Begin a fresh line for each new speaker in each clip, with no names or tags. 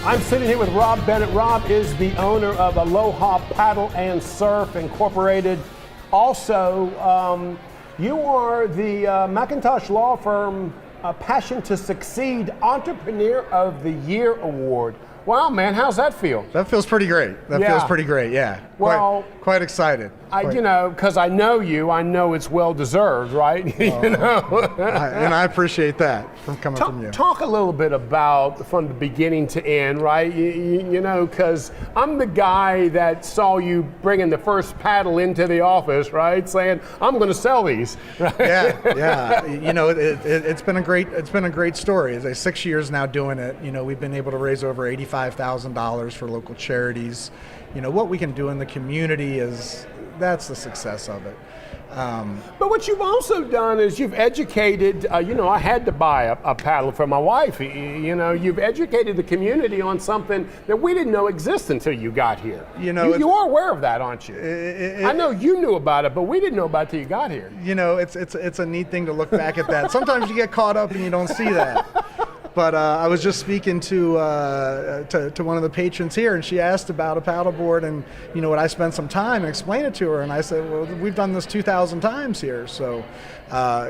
I'm sitting here with Rob Bennett. Rob is the owner of Aloha Paddle and Surf Incorporated. Also, you are the McIntosh Law Firm Passion to Succeed Entrepreneur of the Year Award. Wow, man, how's that feel?
That feels pretty great. That feels pretty great, yeah.
Well,
quite excited.
You know, because I know you, I know it's well deserved, right? You know,
and I appreciate that coming from you.
Talk a little bit about from the beginning to end, right? You know, because I'm the guy that saw you bringing the first paddle into the office, right? Saying, I'm going to sell these. Right?
Yeah. You know, it's been a great story. It's 6 years now doing it. You know, we've been able to raise over $85,000 for local charities. You know, what we can do in the community that's the success of it.
But what you've also done is you've educated, you know, I had to buy a paddle for my wife. You know, you've educated the community on something that we didn't know existed until you got here. You know, you are aware of that, aren't you? I know you knew about it, but we didn't know about it till you got here.
You know, it's a neat thing to look back at that. Sometimes you get caught up and you don't see that. But I was just speaking to one of the patrons here, and she asked about a paddleboard, and you know, would I spend some time and explain it to her? And I said, well, we've done this 2,000 times here, so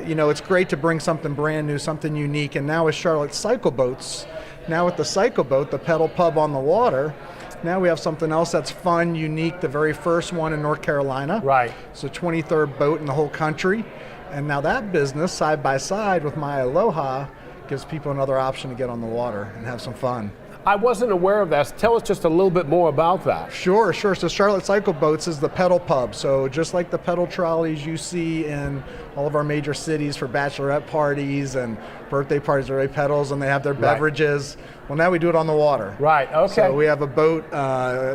you know, it's great to bring something brand new, something unique. And now with Charlotte Cycle Boats, now with the Cycle Boat, the pedal pub on the water, now we have something else that's fun, unique. The very first one in North Carolina.
Right.
It's the 23rd boat in the whole country, and now that business side by side with My Aloha gives people another option to get on the water and have some fun.
I wasn't aware of that. Tell us just a little bit more about that.
Sure. So Charlotte Cycle Boats is the pedal pub. So just like the pedal trolleys you see in all of our major cities for bachelorette parties and birthday parties, where they pedals and they have their beverages. Well, now we do it on the water.
Right, okay.
So we have a boat,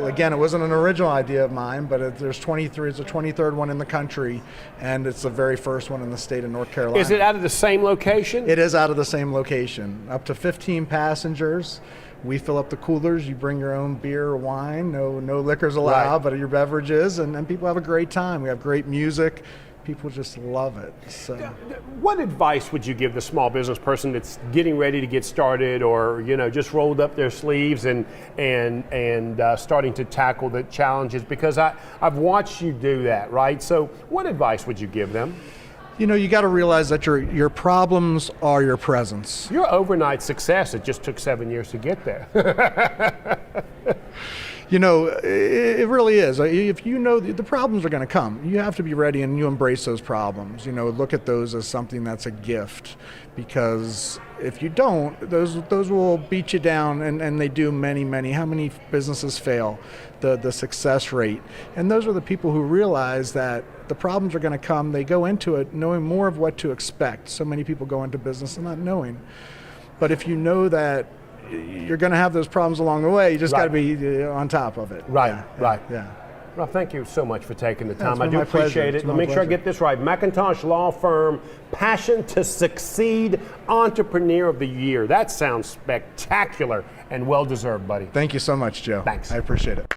again, it wasn't an original idea of mine, but there's 23, it's the 23rd one in the country, and it's the very first one in the state of North Carolina.
Is it out of the same location?
It is out of the same location. Up to 15 passengers. We fill up the coolers, you bring your own beer or wine, no liquors allowed, but your beverages, and people have a great time. We have great music. People just love it. So,
what advice would you give the small business person that's getting ready to get started, or you know, just rolled up their sleeves and starting to tackle the challenges? Because I've watched you do that, right? So, what advice would you give them?
You know, you got to realize that your problems are your presence.
Your overnight success, it just took 7 years to get there.
You know, it really is. If you know the problems are going to come, you have to be ready and you embrace those problems. You know, look at those as something that's a gift, because if you don't, those will beat you down, and they do many. How many businesses fail? The success rate. And those are the people who realize that the problems are going to come. They go into it knowing more of what to expect. So many people go into business and not knowing. But if you know that you're going to have those problems along the way, you just got to be on top of it.
Right.
Yeah.
Well, thank you so much for taking the time. I do
my
appreciate
pleasure.
it. Let me make sure I get this right. McIntosh Law Firm, Passion to Succeed Entrepreneur of the Year. That sounds spectacular and well-deserved, buddy.
Thank you so much, Joe.
Thanks.
I appreciate it.